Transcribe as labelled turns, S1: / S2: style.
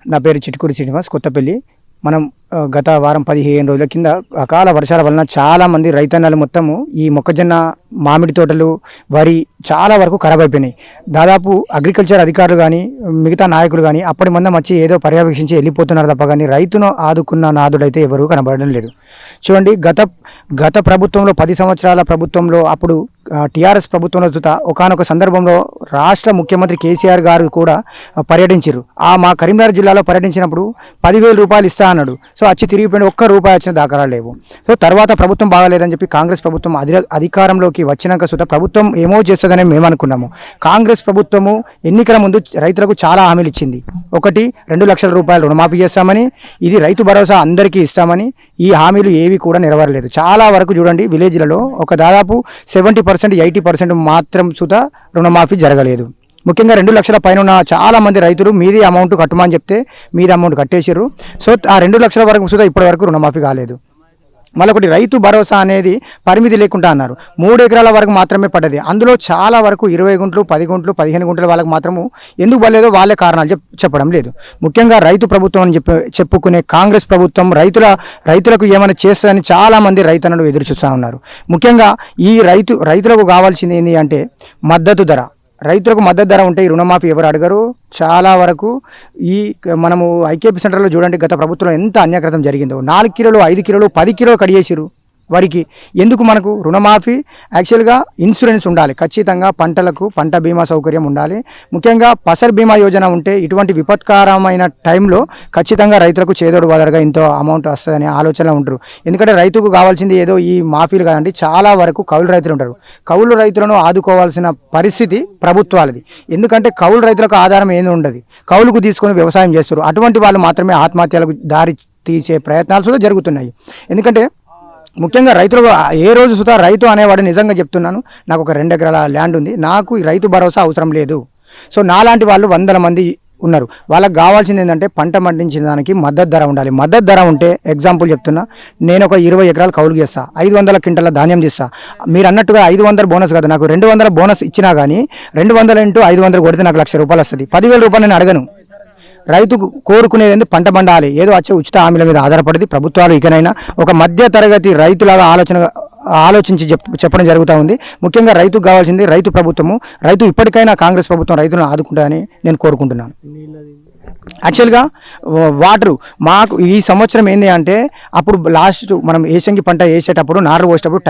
S1: నా పేరు చిట్కూరి శ్రీనివాస్, కొత్తపల్లి. మనం గత వారం 15 రోజుల కింద అకాల వర్షాల వలన చాలామంది రైతన్నలు మొత్తము ఈ మొక్కజొన్న, మామిడి తోటలు, వరి చాలా వరకు ఖరాబ్ అయిపోయినాయి. దాదాపు అగ్రికల్చర్ అధికారులు కానీ, మిగతా నాయకులు కానీ అప్పటి మందం వచ్చి ఏదో పర్యవేక్షించి వెళ్ళిపోతున్నారు తప్ప కానీ రైతును ఆదుకున్న నాదుడైతే ఎవరూ కనబడడం లేదు. చూడండి, గత ప్రభుత్వంలో 10 సంవత్సరాల ప్రభుత్వంలో అప్పుడు టీఆర్ఎస్ ప్రభుత్వంలో చూత ఒకానొక సందర్భంలో రాష్ట్ర ముఖ్యమంత్రి కేసీఆర్ గారు కూడా పర్యటించారు. మా కరీంనగర్ జిల్లాలో పర్యటించినప్పుడు 10,000 రూపాయలు ఇస్తా అన్నాడు. సో వచ్చి తిరిగిపోయిన ఒక్క రూపాయి వచ్చిన దాఖలాలు లేవు. సో తర్వాత ప్రభుత్వం బాగాలేదని చెప్పి కాంగ్రెస్ ప్రభుత్వం అధికారంలోకి వచ్చినాక సుత ప్రభుత్వం ఏమో చేస్తుందని మేము అనుకున్నాము. కాంగ్రెస్ ప్రభుత్వము ఎన్నికల ముందు రైతులకు చాలా హామీలు ఇచ్చింది. ఒకటి, 2 లక్షల రూపాయలు రుణమాఫీ చేస్తామని, ఇది రైతు భరోసా అందరికీ ఇస్తామని. ఈ హామీలు ఏవి కూడా నెరవేరలేదు. చాలా వరకు చూడండి, విలేజ్లలో ఒక దాదాపు 70%, 80% మాత్రం సుత రుణమాఫీ జరగలేదు. ముఖ్యంగా 2 లక్షల పైన ఉన్న చాలా మంది రైతులు మీది అమౌంట్ కట్టమని చెప్తే మీది అమౌంట్ కట్టేసారు. సో ఆ 2 లక్షల వరకు సుధా ఇప్పటి వరకు రుణమాఫీ కాలేదు. మళ్ళొకటి, రైతు భరోసా అనేది పరిమితి లేకుండా అన్నారు. 3 ఎకరాల వరకు మాత్రమే పడ్డది. అందులో చాలా వరకు 20 గుంటలు, 10 గుంటలు, 15 గుంటల వాళ్ళకి మాత్రము ఎందుకు పడలేదో వాళ్ళే కారణాలు చెప్పడం లేదు. ముఖ్యంగా రైతు ప్రభుత్వం అని చెప్పుకునే కాంగ్రెస్ ప్రభుత్వం రైతులకు ఏమైనా చేస్తుందని చాలామంది రైతన్నలు ఎదురు చూస్తూ ఉన్నారు. ముఖ్యంగా ఈ రైతులకు కావాల్సింది ఏంటి అంటే మద్దతు ధర. రైతులకు మద్దతు ధర ఉంటే ఈ రుణమాఫీ ఎవరు అడగరు. చాలా వరకు మనము ఐకేపీ సెంటర్లో చూడండి, గత ప్రభుత్వంలో ఎంత అన్యాకృతం జరిగిందో. 4 కిలోలు, 5 కిలోలు, 10 కిలోలు కడిగేసిరు వరికి. ఎందుకు మనకు రుణమాఫీ? యాక్చువల్గా ఇన్సూరెన్స్ ఉండాలి ఖచ్చితంగా, పంటలకు పంట బీమా సౌకర్యం ఉండాలి. ముఖ్యంగా ఫసల్ బీమా యోజన ఉంటే ఇటువంటి విపత్కరమైన టైంలో ఖచ్చితంగా రైతులకు చేదోడు వాదరగా ఎంతో అమౌంట్ వస్తుందనే ఆలోచనలో ఉంటారు. ఎందుకంటే రైతుకు కావాల్సింది ఏదో ఈ మాఫీలు కాదండి, చాలా వరకు కౌలు రైతులు ఉంటారు. కౌలు రైతులను ఆదుకోవాల్సిన పరిస్థితి ప్రభుత్వాలది. ఎందుకంటే కౌలు రైతులకు ఆధారం ఏమీ ఉండదు, కౌలుకు తీసుకొని వ్యవసాయం చేస్తారు. అటువంటి వాళ్ళు మాత్రమే ఆత్మహత్యలకు దారి తీసే ప్రయత్నాలు కూడా జరుగుతున్నాయి. ఎందుకంటే ముఖ్యంగా రైతులు ఏ రోజు సుతా రైతు అనేవాడు నిజంగా చెప్తున్నాను, నాకు ఒక 2 ఎకరాల ల్యాండ్ ఉంది, నాకు ఈ రైతు భరోసా అవసరం లేదు. సో నాలాంటి వాళ్ళు 100 మంది ఉన్నారు. వాళ్ళకి కావాల్సింది ఏంటంటే పంట పండించిన దానికి మద్దతు ధర ఉండాలి. మద్దతు ధర ఉంటే, ఎగ్జాంపుల్ చెప్తున్నా, నేను ఒక 20 ఎకరాలు కౌలు చేస్తా, 500 క్వింటాల ధాన్యం చేస్తా. మీరు అన్నట్టుగా 500 బోనస్ కాదు, నాకు 200 బోనస్ ఇచ్చినా కానీ 200 ఇంటూ 500 కొడితే నాకు 1,00,000 రూపాయలు వస్తుంది. 10,000 రూపాయలు నేను అడగను. రైతుకు కోరుకునేది పంట పండాలి, ఏదో వచ్చే ఉచిత హామీల మీద ఆధారపడింది ప్రభుత్వాలు. ఇకనైనా ఒక మధ్య తరగతి రైతులాగా ఆలోచించి చెప్పడం జరుగుతూ ఉంది. ముఖ్యంగా రైతుకు కావాల్సింది రైతు ప్రభుత్వము. రైతు ఇప్పటికైనా కాంగ్రెస్ ప్రభుత్వం రైతులను ఆదుకుంటారని నేను కోరుకుంటున్నాను. యాక్చువల్గా వాటరు మాకు ఈ సంవత్సరం ఏంటి అంటే, అప్పుడు లాస్ట్ మనం ఏసంగి పంట వేసేటప్పుడు నారు పోసేటప్పుడు